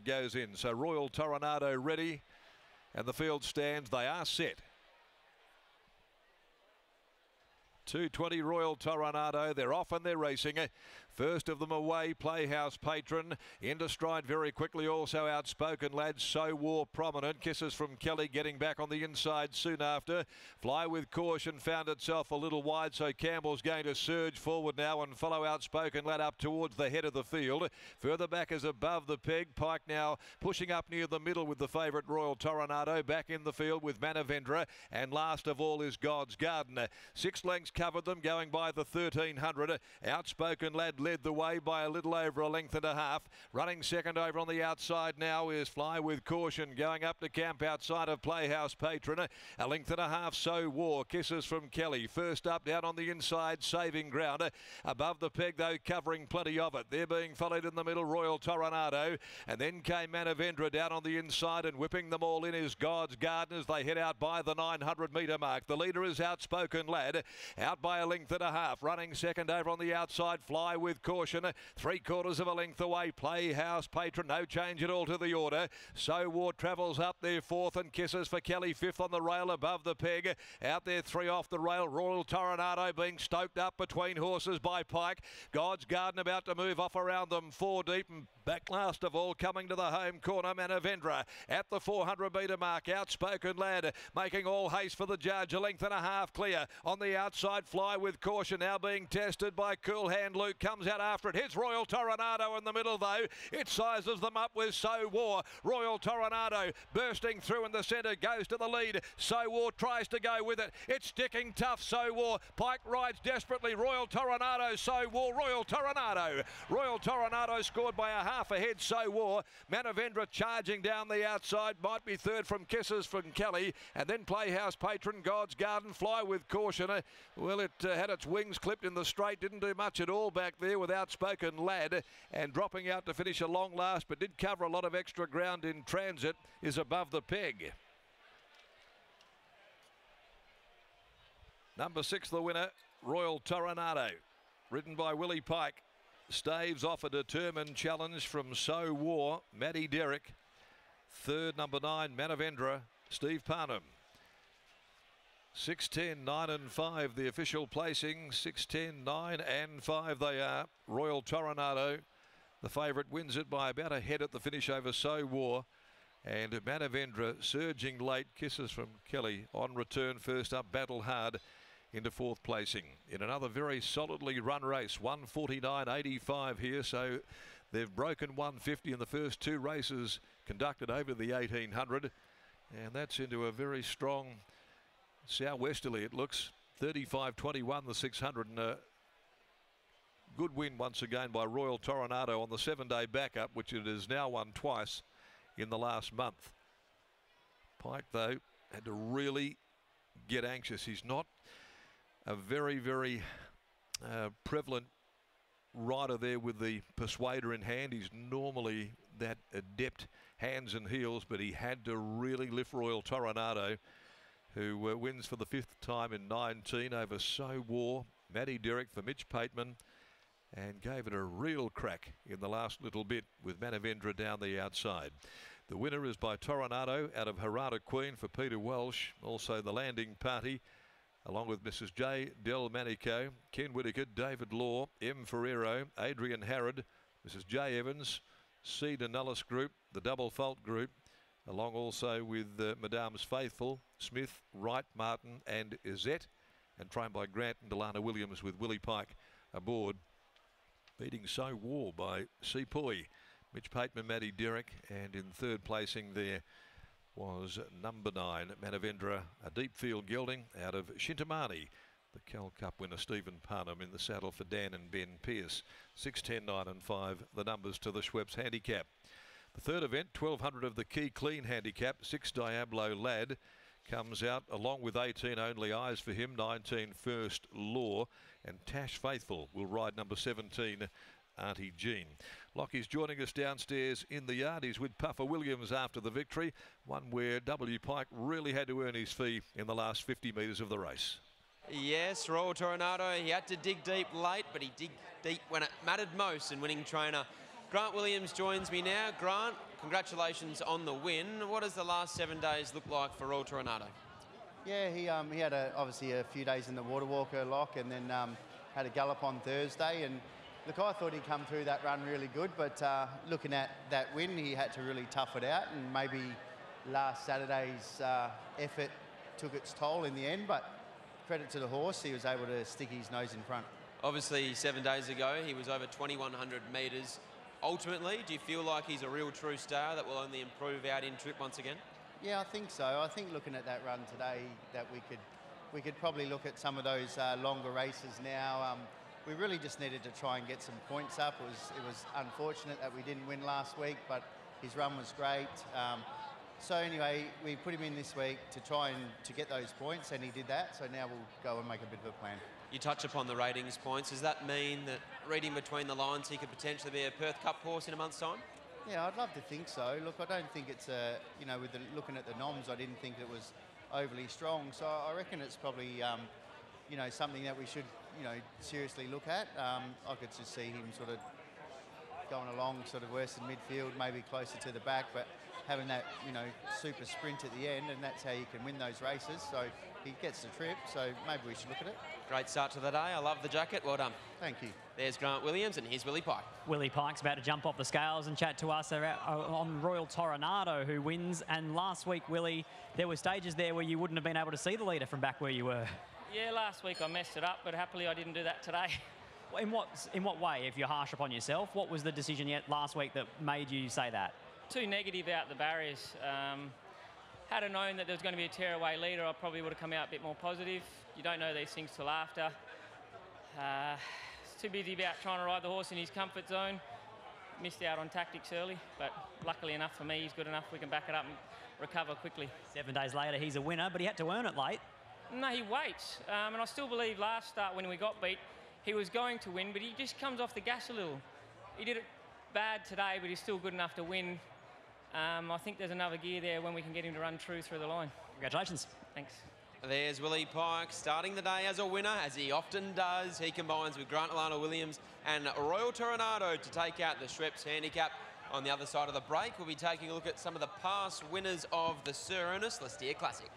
It goes in. So Royal Toronado ready, and the field stands. They are set. 2:20 Royal Toronado. They're off and they're racing. First of them away, Playhouse Patron. Into stride very quickly. Also Outspoken Lad. So War prominent. Kisses from Kelly getting back on the inside soon after. Fly with Caution found itself a little wide, so Campbell's going to surge forward now and follow Outspoken Lad up towards the head of the field. Further back is Above the Peg. Pike now pushing up near the middle with the favourite Royal Toronado. Back in the field with Manavendra. And last of all is God's Garden. 6 lengths covered them going by the 1300. Outspoken Lad led the way by a little over a length and a half. Running second over on the outside now is Fly with Caution going up to camp outside of Playhouse Patron. A length and a half, So War. Kisses from Kelly. First up down on the inside, saving ground. Above the Peg though, covering plenty of it. They're being followed in the middle, Royal Toronado. And then came Manavendra down on the inside, and whipping them all in is God's Garden as they head out by the 900 metre mark. The leader is Outspoken Lad. Out by a length and a half. Running second over on the outside, Fly with Caution. 3/4 of a length away, Playhouse Patron. No change at all to the order. So War travels up there fourth, and Kisses for Kelly fifth on the rail. Above the Peg. Out there 3 off the rail. Royal Toronado being stoked up between horses by Pike. God's Garden about to move off around them 4 deep, and back last of all coming to the home corner, Manavendra. At the 400 metre mark, Outspoken Lad making all haste for the judge. A length and a half clear. On the outside, Fly with Caution now being tested by Cool Hand Luke. Comes out after it. Here's Royal Toronado in the middle though. It sizes them up with So War. Royal Toronado bursting through in the centre, goes to the lead. So War tries to go with it. It's sticking tough, So War. Pike rides desperately. Royal Toronado, So War. Royal Toronado. Royal Toronado scored by a half ahead, So War. Manavendra charging down the outside. Might be third from Kisses from Kelly. And then Playhouse Patron, God's Garden, Fly with Caution. Well, it had its wings clipped in the straight. Didn't do much at all back there with Outspoken Lad. And dropping out to finish a long last, but did cover a lot of extra ground in transit, is Above the Peg. Number 6, the winner, Royal Toronado. Ridden by Willie Pike. Staves off a determined challenge from So War, Matty Derrick. Third, number 9, Manavendra, Steve Parnham. 6:10, 9 and 5, the official placing. 6:10, 9 and 5 they are. Royal Toronado, the favourite, wins it by about a head at the finish over So War. And Manavendra surging late. Kisses from Kelly on return. First up, Battle Hard into 4th placing in another very solidly run race. 1:49.85 here, so they've broken 1:50 in the first 2 races conducted over the 1800, and that's into a very strong southwesterly, it looks. 35.21 the 600, and a good win once again by Royal Toronado on the 7-day backup, which it has now won twice in the last month. Pike though had to really get anxious. He's not a very prevalent rider there with the persuader in hand. He's normally that adept hands and heels, but he had to really lift Royal Toronado, who wins for the 5th time in 19 over So War. Matty Derrick for Mitch Pateman, and gave it a real crack in the last little bit with Manavendra down the outside. The winner is by Toronado out of Harada Queen for Peter Welsh. Also the Landing Party, along with Mrs. J. Del Manico, Ken Whitaker, David Law, M. Ferrero, Adrian Harrod, Mrs. J. Evans, C. Denullis Group, the Double Fault Group, along also with Madame's Faithful, Smith, Wright, Martin and Izette, and trained by Grant and Delana Williams with Willie Pike aboard. Beating So War by Sepoy, Mitch Pateman, Matty Derrick, and in 3rd placing there was number 9, Manavendra, a deep field gelding out of Shintamani. The Cal Cup winner Stephen Parnham in the saddle for Dan and Ben Pearce. 6:10, 9 and 5, the numbers to the Schweppes handicap. The 3rd event, 1200 of the Key Clean handicap. 6 Diablo Lad comes out along with 18 Only Eyes for him, 19 First Law, and Tash Faithful will ride number 17 Auntie Jean. Lockie's joining us downstairs in the yard. He's with Puffer Williams after the victory, one where W. Pike really had to earn his fee in the last 50 metres of the race. Yes, Royal Toronado, he had to dig deep late, but he dig deep when it mattered most in winning trainer. Grant Williams joins me now. Grant, congratulations on the win. What does the last 7 days look like for Royal Toronado? Yeah, he had obviously a few days in the Water Walker lock, and then had a gallop on Thursday. And look, I thought he'd come through that run really good, but looking at that win, he had to really tough it out, and maybe last Saturday's effort took its toll in the end. But credit to the horse, he was able to stick his nose in front. Obviously, 7 days ago, he was over 2,100 metres. Ultimately, do you feel like he's a real true star that will only improve out in trip once again? Yeah, I think so. I think looking at that run today, that we could probably look at some of those longer races now. We really just needed to try and get some points up. It was unfortunate that we didn't win last week, but his run was great. So anyway, we put him in this week to try and to get those points, and he did that. So now we'll go and make a bit of a plan. You touch upon the ratings points. Does that mean that, reading between the lines, he could potentially be a Perth Cup horse in a month's time? Yeah, I'd love to think so. Look, I don't think it's with looking at the noms, I didn't think it was overly strong. So I reckon it's probably, something that we should, seriously look at. I could just see him sort of going along sort of worse in midfield, maybe closer to the back, but having that, super sprint at the end, and that's how you can win those races. So he gets the trip, so maybe we should look at it. Great start to the day. I love the jacket. Well done. Thank you. There's Grant Williams, and here's Willie Pike. Willie Pike's about to jump off the scales and chat to us on Royal Toronado, who wins. And last week, Willie, there were stages there where you wouldn't have been able to see the leader from back where you were. Yeah, last week I messed it up, but happily I didn't do that today. In what way, if you're harsh upon yourself, what was the decision yet last week that made you say that? Too negative out the barriers. Had I known that there was going to be a tearaway leader, I probably would have come out a bit more positive. You don't know these things till after. Too busy about trying to ride the horse in his comfort zone. Missed out on tactics early, but luckily enough for me, he's good enough. We can back it up and recover quickly. 7 days later, he's a winner, but he had to earn it late. No, he waits. And I still believe last start when we got beat, he was going to win, but he just comes off the gas a little. He did it bad today, but he's still good enough to win. I think there's another gear there when we can get him to run true through the line. Congratulations. Thanks. There's Willie Pike starting the day as a winner, as he often does. He combines with Grant Williams and Royal Toronado to take out the Schweppes handicap. On the other side of the break, we'll be taking a look at some of the past winners of the Sir Ernest Lestier Classic.